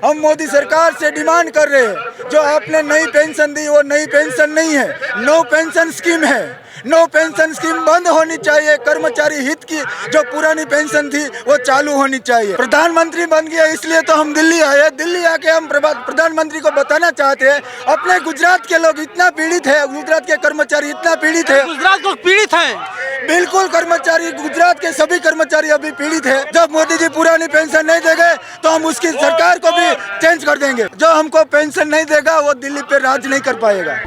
हम मोदी सरकार से डिमांड कर रहे हैं, जो आपने नई पेंशन दी वो नई पेंशन नहीं है, नो पेंशन स्कीम है। नो पेंशन स्कीम बंद होनी चाहिए। कर्मचारी हित की जो पुरानी पेंशन थी वो चालू होनी चाहिए। प्रधानमंत्री बन गया इसलिए तो हम दिल्ली आए। दिल्ली आके हम प्रधानमंत्री को बताना चाहते हैं, अपने गुजरात के लोग इतना पीड़ित है, गुजरात के कर्मचारी इतना पीड़ित है। गुजरात लोग पीड़ित हैं। बिल्कुल, कर्मचारी गुजरात के सभी कर्मचारी अभी पीड़ित है। जब मोदी जी पुरानी पेंशन नहीं देंगे तो हम उसकी सरकार को भी चेंज कर देंगे। जो हमको पेंशन नहीं देगा वो दिल्ली पे राज नहीं कर पाएगा।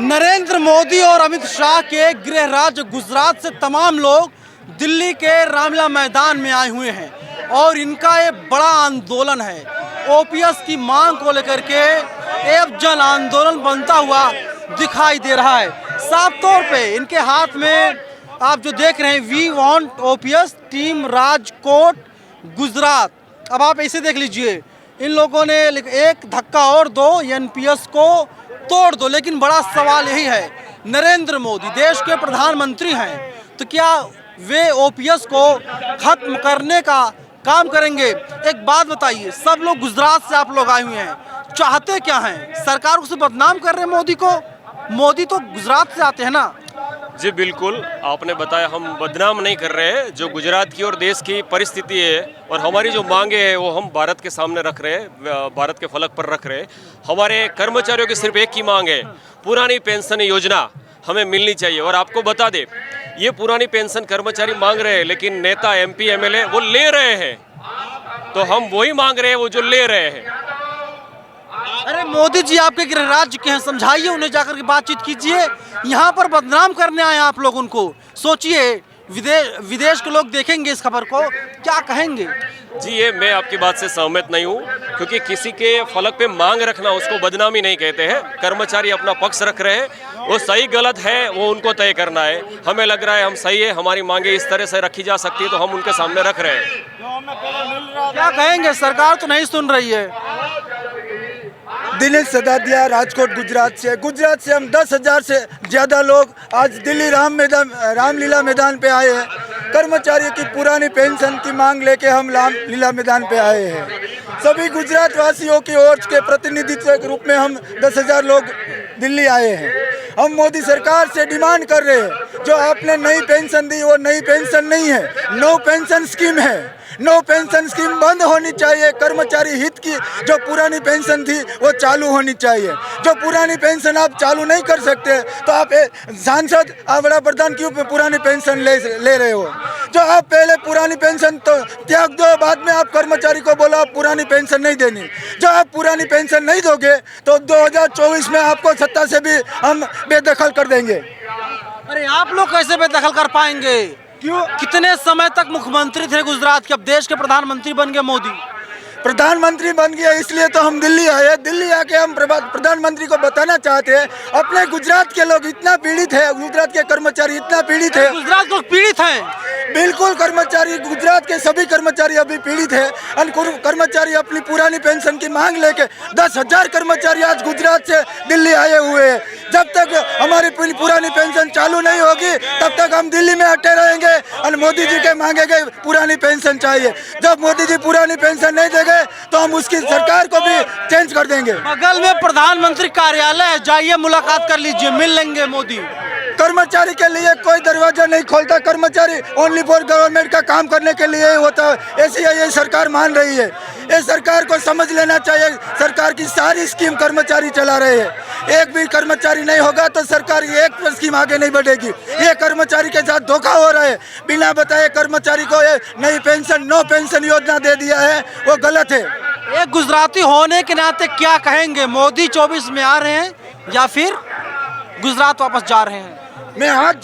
नरेंद्र मोदी और अमित शाह के गृह राज्य गुजरात से तमाम लोग दिल्ली के रामलीला मैदान में आए हुए हैं और इनका ये बड़ा आंदोलन है। ओपीएस की मांग को लेकर के एक जन आंदोलन बनता हुआ दिखाई दे रहा है। साफ तौर पे इनके हाथ में आप जो देख रहे हैं, we want OPS, team Rajkot Gujarat. अब आप ऐसे देख लीजिए, इन लोगों ने एक धक्का और दो, एनपीएस को तोड़ दो। लेकिन बड़ा सवाल यही है, नरेंद्र मोदी देश के प्रधानमंत्री हैं, तो क्या वे ओपीएस को खत्म करने का काम करेंगे? एक बात बताइए, सब लोग गुजरात से आप लोग आए हुए हैं, चाहते क्या हैं? सरकार को बदनाम कर रहे हैं मोदी को? मोदी तो गुजरात से आते हैं ना। जी बिल्कुल, आपने बताया, हम बदनाम नहीं कर रहे हैं। जो गुजरात की और देश की परिस्थिति है और हमारी जो मांगे हैं वो हम भारत के सामने रख रहे हैं, भारत के फलक पर रख रहे हैं। हमारे कर्मचारियों की सिर्फ एक ही मांग है, पुरानी पेंशन योजना हमें मिलनी चाहिए। और आपको बता दें, ये पुरानी पेंशन कर्मचारी मांग रहे हैं, लेकिन नेता, एमपी, एमएलए वो ले रहे हैं। तो हम वही मांग रहे हैं वो जो ले रहे हैं। अरे मोदी जी आपके गृह राज्य के हैं, समझाइए उन्हें, जाकर के बातचीत कीजिए। यहाँ पर बदनाम करने आए आप लोग उनको। सोचिए, विदेश के लोग देखेंगे इस खबर को, क्या कहेंगे? जी, ये मैं आपकी बात से सहमत नहीं हूँ, क्योंकि किसी के फलक पे मांग रखना उसको बदनामी नहीं कहते हैं। कर्मचारी अपना पक्ष रख रहे हैं, वो सही गलत है वो उनको तय करना है। हमें लग रहा है हम सही है, हमारी मांगे इस तरह से रखी जा सकती है, तो हम उनके सामने रख रहे हैं। क्या कहेंगे? सरकार तो नहीं सुन रही है। दिनेश सदादिया, राजकोट गुजरात से हम 10,000 से ज़्यादा लोग आज दिल्ली रामलीला मैदान पे आए हैं। कर्मचारियों की पुरानी पेंशन की मांग लेके हम रामलीला मैदान पे आए हैं। सभी गुजरात वासियों की ओर के प्रतिनिधित्व के रूप में हम 10,000 लोग दिल्ली आए हैं। हम मोदी सरकार से डिमांड कर रहे हैं, जो आपने नई पेंशन दी वो नई पेंशन नहीं है, नो पेंशन स्कीम है। नो पेंशन स्कीम बंद होनी चाहिए। कर्मचारी हित की जो पुरानी पेंशन थी वो चालू होनी चाहिए। जो पुरानी पेंशन आप चालू नहीं कर सकते तो आप सांसद, आप बड़ा प्रधान क्यों पुरानी पेंशन ले रहे हो? जो आप पहले पुरानी पेंशन तो त्याग दो, बाद में आप कर्मचारी को बोलो आप पुरानी पेंशन नहीं देनी। जो आप पुरानी पेंशन नहीं दोगे तो 2024 में आपको सत्ता से भी हम बेदखल कर देंगे। अरे आप लोग कैसे बेदखल कर पाएंगे? क्यों? कितने समय तक मुख्यमंत्री थे गुजरात के, अब देश के प्रधानमंत्री बन गए मोदी। प्रधानमंत्री बन गया इसलिए तो हम दिल्ली आए। दिल्ली आके हम प्रधानमंत्री को बताना चाहते हैं, अपने गुजरात के लोग इतना पीड़ित है, गुजरात के कर्मचारी इतना पीड़ित है। गुजरात लोग पीड़ित हैं। बिल्कुल, कर्मचारी गुजरात के सभी कर्मचारी अभी पीड़ित है। कर्मचारी अपनी पुरानी पेंशन की मांग लेके 10,000 कर्मचारी आज गुजरात से दिल्ली आए हुए हैं। जब तक हमारी पुरानी पेंशन चालू नहीं होगी तब तक हम दिल्ली में अटके रहेंगे और मोदी जी के मांगे गए पुरानी पेंशन चाहिए। जब मोदी जी पुरानी पेंशन नहीं देंगे तो हम उसकी सरकार को भी चेंज कर देंगे। बगल में प्रधानमंत्री कार्यालय है, जाइए मुलाकात कर लीजिए, मिल लेंगे मोदी। कर्मचारी के लिए कोई दरवाजा नहीं खोलता। कर्मचारी ओनली फॉर गवर्नमेंट का काम करने के लिए ही होता है। ऐसी ये सरकार मान रही है। ये सरकार को समझ लेना चाहिए, सरकार की सारी स्कीम कर्मचारी चला रहे हैं। एक भी कर्मचारी नहीं होगा तो सरकार एक स्कीम आगे नहीं बढ़ेगी। ये कर्मचारी के साथ धोखा हो रहा है। बिना बताए कर्मचारी को ये नई पेंशन, नो पेंशन योजना दे दिया है, वो गलत है। एक गुजराती होने के नाते क्या कहेंगे? मोदी 24 में आ रहे हैं या फिर गुजरात वापस जा रहे हैं? मैं हाथ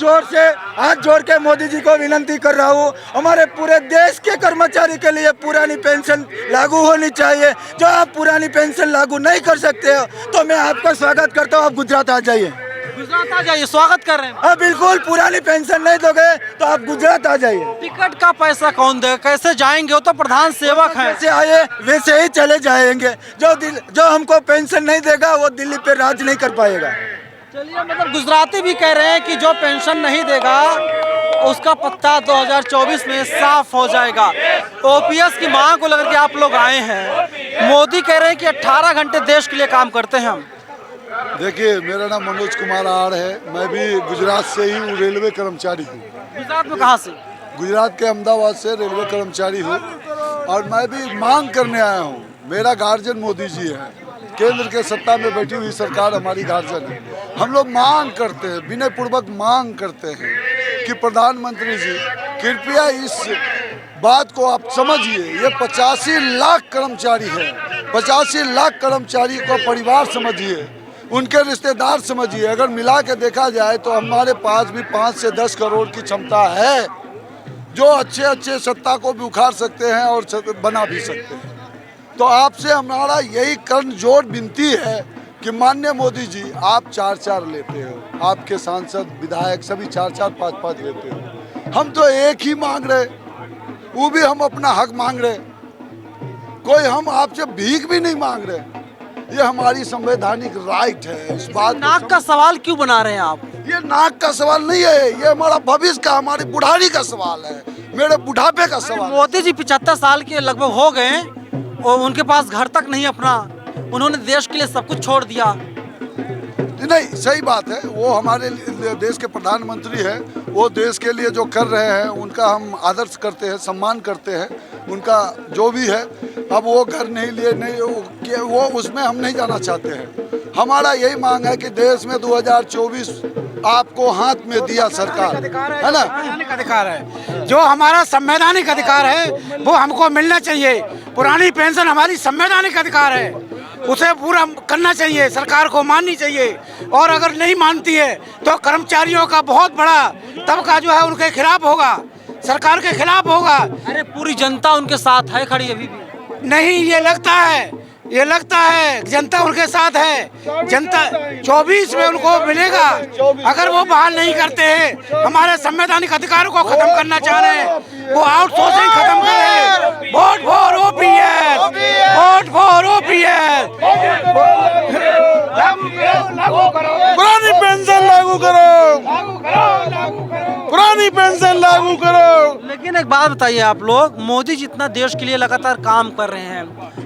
जोड़ के मोदी जी को विनती कर रहा हूँ, हमारे पूरे देश के कर्मचारी के लिए पुरानी पेंशन लागू होनी चाहिए। जो आप पुरानी पेंशन लागू नहीं कर सकते हो तो मैं आपका स्वागत करता हूँ, आप गुजरात आ जाइए। गुजरात आ जाइए, स्वागत कर रहे हैं। हाँ बिल्कुल, पुरानी पेंशन नहीं दोगे तो आप गुजरात आ जाइए। टिकट का पैसा कौन देगा? कैसे जाएंगे? वो तो प्रधान सेवक हैं। जैसे आए वैसे ही चले जाएंगे। जो हमको पेंशन नहीं देगा वो दिल्ली पे राज नहीं कर पाएगा। चलिए, मतलब गुजराती भी कह रहे हैं कि जो पेंशन नहीं देगा उसका पत्ता 2024 में साफ हो जाएगा। ओपीएस की मांग को लेकर के आप लोग आए हैं। मोदी कह रहे हैं कि 18 घंटे देश के लिए काम करते हैं हम। देखिए, मेरा नाम मनोज कुमार आड़ है। मैं भी गुजरात से ही हूँ, रेलवे कर्मचारी हूँ। गुजरात में कहाँ से? गुजरात के अहमदाबाद से रेलवे कर्मचारी हूँ और मैं भी मांग करने आया हूँ। मेरा गार्जियन मोदी जी है, केंद्र के सत्ता में बैठी हुई सरकार हमारी गार्जियन है। हम लोग मांग करते हैं, विनय पूर्वक मांग करते हैं कि प्रधानमंत्री जी कृपया इस बात को आप समझिए। ये 85 लाख कर्मचारी है, 85 लाख कर्मचारी को परिवार समझिए, उनके रिश्तेदार समझिए। अगर मिला के देखा जाए तो हमारे पास भी 5 से 10 करोड़ की क्षमता है, जो अच्छे अच्छे सत्ता को भी उखाड़ सकते हैं और बना भी सकते हैं। तो आपसे हमारा यही कर्मजोर विनती है कि माननीय मोदी जी, आप 4-4 लेते हो, आपके सांसद विधायक सभी 4-4 5-5 लेते हो। हम तो एक ही मांग रहे, वो भी हम अपना हक मांग रहे, कोई हम आपसे भीख भी नहीं मांग रहे। ये हमारी संवैधानिक राइट है। इस बात नाक का सवाल क्यों बना रहे हैं आप? ये नाक का सवाल नहीं है, ये हमारा भविष्य का, हमारी बुढ़ारी का सवाल है, मेरे बुढ़ापे का सवाल। मोदी जी 75 साल के लगभग हो गए और उनके पास घर तक नहीं अपना, उन्होंने देश के लिए सब कुछ छोड़ दिया। नहीं, सही बात है, वो हमारे देश के प्रधानमंत्री हैं, वो देश के लिए जो कर रहे हैं उनका हम आदर्श करते हैं, सम्मान करते हैं, उनका जो भी है। अब वो घर नहीं लिए, नहीं वो उसमें हम नहीं जाना चाहते हैं। हमारा यही मांग है कि देश में 2024 आपको हाथ में दिया सरकार, है ना, अधिकार है, जो हमारा संवैधानिक अधिकार है वो हमको मिलना चाहिए। पुरानी पेंशन हमारी संवैधानिक अधिकार है, उसे पूरा करना चाहिए, सरकार को माननी चाहिए। और अगर नहीं मानती है तो कर्मचारियों का बहुत बड़ा तबका जो है उनके खिलाफ होगा, सरकार के खिलाफ होगा। अरे पूरी जनता उनके साथ है खड़ी अभी भी? नहीं, ये लगता है जनता उनके साथ है। जनता 24 में उनको मिलेगा। अगर वो बहाल नहीं करते हैं, हमारे संवैधानिक अधिकारों को खत्म करना चाह रहे हैं, वो आउटसोर्सिंग खत्म कर रहे हैं। Vote for OPS, vote for OPS. पुरानी पेंशन लागू करो, पुरानी पेंशन लागू करो। लेकिन एक बात बताइए, आप लोग, मोदी जितना देश के लिए लगातार काम कर रहे हैं,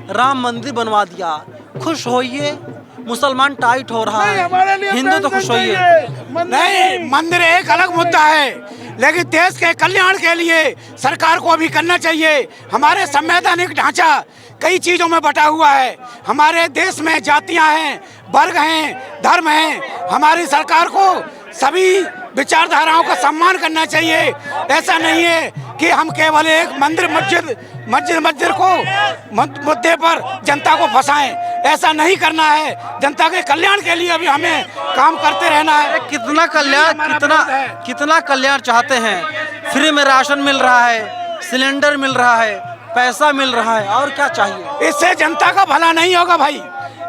राम मंदिर बनवा दिया, खुश होइए। मुसलमान टाइट हो रहा है, हिंदू तो खुश होइए। नहीं, मंदिर एक अलग मुद्दा है, लेकिन देश के कल्याण के लिए सरकार को अभी करना चाहिए। हमारे संवैधानिक ढांचा कई चीजों में बटा हुआ है। हमारे देश में जातियां हैं, वर्ग हैं, धर्म हैं। हमारी सरकार को सभी विचारधाराओं का सम्मान करना चाहिए। ऐसा नहीं है कि हम केवल एक मंदिर मस्जिद को मुद्दे पर जनता को फंसाएं। ऐसा नहीं करना है। जनता के कल्याण के लिए भी हमें काम करते रहना है। कितना कल्याण चाहते हैं? फ्री में राशन मिल रहा है, सिलेंडर मिल रहा है, पैसा मिल रहा है, और क्या चाहिए? इससे जनता का भला नहीं होगा भाई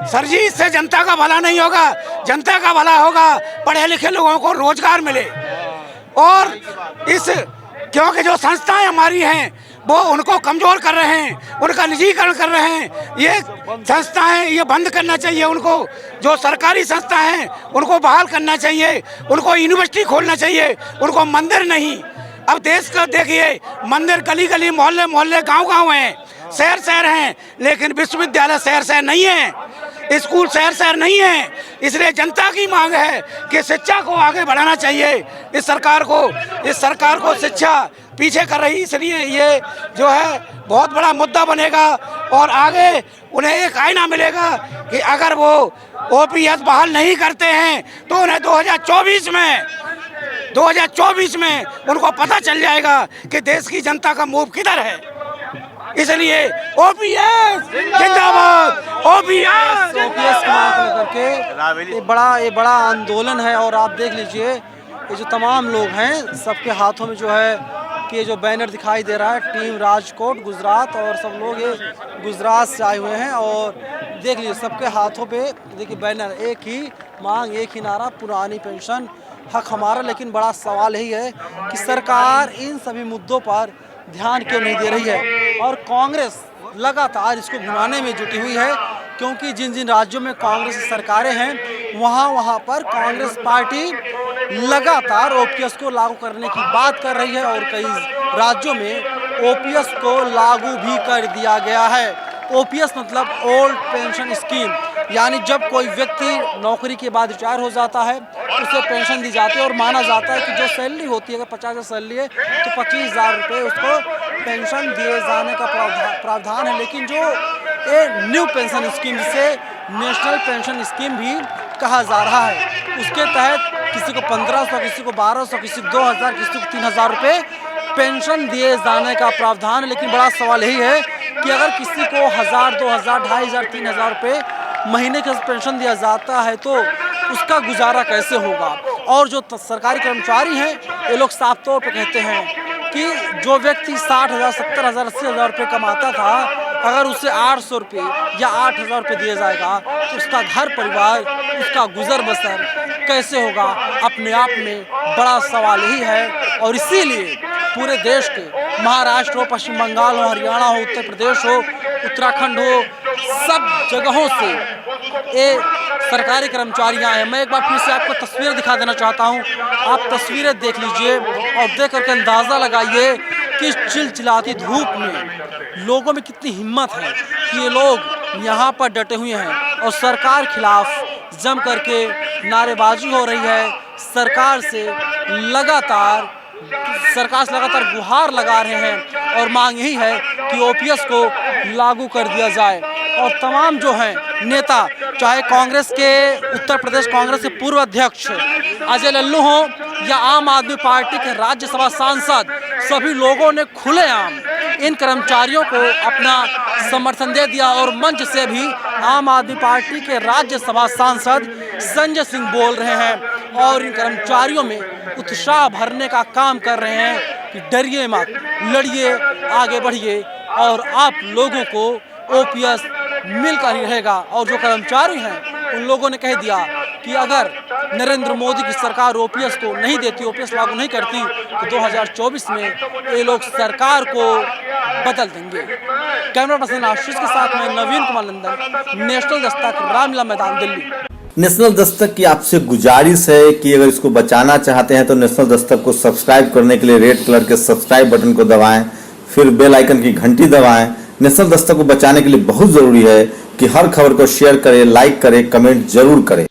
सर जी, इससे जनता का भला नहीं होगा। जनता का भला होगा पढ़े लिखे लोगों को रोजगार मिले, और क्योंकि जो संस्थाएं हमारी हैं वो उनको कमजोर कर रहे हैं, उनका निजीकरण कर रहे हैं। ये संस्थाएं ये बंद करना चाहिए उनको। जो सरकारी संस्था हैं उनको बहाल करना चाहिए, उनको यूनिवर्सिटी खोलना चाहिए, उनको मंदिर नहीं। अब देश का देखिए, मंदिर गली गली, मोहल्ले मोहल्ले, गांव गांव हैं, शहर शहर हैं, लेकिन विश्वविद्यालय शहर शहर नहीं है, स्कूल शहर शहर नहीं है। इसलिए जनता की मांग है कि शिक्षा को आगे बढ़ाना चाहिए। इस सरकार को शिक्षा पीछे कर रही, इसलिए ये जो है बहुत बड़ा मुद्दा बनेगा। और आगे उन्हें एक आईना मिलेगा कि अगर वो ओपीएस बहाल नहीं करते हैं तो उन्हें 2024 में उनको पता चल जाएगा कि देश की जनता का मूव किधर है। इसलिए ओपीएस जिंदाबाद, ओपीएस की मांग को लेकर के ये बड़ा आंदोलन है। और आप देख लीजिए, ये जो तमाम लोग हैं सबके हाथों में जो है कि जो बैनर दिखाई दे रहा है, टीम राजकोट गुजरात, और सब लोग ये गुजरात से आए हुए हैं। और देख लीजिए सबके हाथों पे देखिए बैनर, एक ही मांग, एक ही नारा, पुरानी पेंशन हक हमारा। लेकिन बड़ा सवाल यही है कि सरकार इन सभी मुद्दों पर ध्यान क्यों नहीं दे रही है, और कांग्रेस लगातार इसको भुनाने में जुटी हुई है। क्योंकि जिन जिन राज्यों में कांग्रेस की सरकारें हैं वहाँ पर कांग्रेस पार्टी लगातार ओपीएस को लागू करने की बात कर रही है और कई राज्यों में ओपीएस को लागू भी कर दिया गया है। ओपीएस मतलब ओल्ड पेंशन स्कीम, यानी जब कोई व्यक्ति नौकरी के बाद रिटायर हो जाता है उसे पेंशन दी जाती है और माना जाता है कि जो सैलरी होती है, अगर 50,000 सैलरी है तो 25,000 रुपये उसको पेंशन दिए जाने का प्रावधान है। लेकिन जो न्यू पेंशन स्कीम, जिसे नेशनल पेंशन स्कीम भी कहा जा रहा है, उसके तहत किसी को 1500, किसी को 1200, किसी को 2000, किसी को 3000 रुपये पेंशन दिए जाने का प्रावधान है। लेकिन बड़ा सवाल यही है कि अगर किसी को 1000, 2000, 2500, 3000 रुपये महीने का पेंशन दिया जाता है तो उसका गुजारा कैसे होगा। और जो सरकारी कर्मचारी हैं ये लोग साफ तौर पर कहते हैं कि जो व्यक्ति 60,000, 70,000, 80,000 रुपये कमाता था, अगर उसे 800 रुपये या 8,000 रुपये दिया जाएगा तो उसका घर परिवार, उसका गुजर बसर कैसे होगा, अपने आप में बड़ा सवाल ही है। और इसीलिए पूरे देश के, महाराष्ट्र हो, पश्चिम बंगाल हो, हरियाणा हो, उत्तर प्रदेश हो, उत्तराखंड हो, सब जगहों से ये सरकारी कर्मचारियां हैं। मैं एक बार फिर से आपको तस्वीरें दिखा देना चाहता हूं, आप तस्वीरें देख लीजिए और देख करके अंदाज़ा लगाइए कि चिलचिलाती धूप में लोगों में कितनी हिम्मत है कि ये लोग यहाँ पर डटे हुए हैं और सरकार खिलाफ जम करके नारेबाजी हो रही है। सरकार से लगातार गुहार लगा रहे हैं और मांग यही है कि ओपीएस को लागू कर दिया जाए। और तमाम जो हैं नेता, चाहे कांग्रेस के, उत्तर प्रदेश कांग्रेस के पूर्व अध्यक्ष अजय लल्लू हों या आम आदमी पार्टी के राज्यसभा सांसद, सभी लोगों ने खुलेआम इन कर्मचारियों को अपना समर्थन दे दिया। और मंच से भी आम आदमी पार्टी के राज्यसभा सांसद संजय सिंह बोल रहे हैं और इन कर्मचारियों में उत्साह भरने का काम कर रहे हैं कि डरिए मत, लड़िए, आगे बढ़िए और आप लोगों को ओपीएस मिलकर ही रहेगा। और जो कर्मचारी हैं उन लोगों ने कह दिया कि अगर नरेंद्र मोदी की सरकार ओपीएस को नहीं देती, ओपीएस लागू नहीं करती, तो 2024 में ये लोग सरकार को बदल देंगे। कैमरा पर्सन आशीष के साथ में नवीन कुमार नंदन, नेशनल दस्तक, रामलीला मैदान, दिल्ली। नेशनल दस्तक की आपसे गुजारिश है कि अगर इसको बचाना चाहते हैं तो नेशनल दस्तक को सब्सक्राइब करने के लिए रेड कलर के सब्सक्राइब बटन को दबाएं, फिर बेल आइकन की घंटी दबाएं। नेशनल दस्तक को बचाने के लिए बहुत जरूरी है कि हर खबर को शेयर करें, लाइक करें, कमेंट जरूर करें।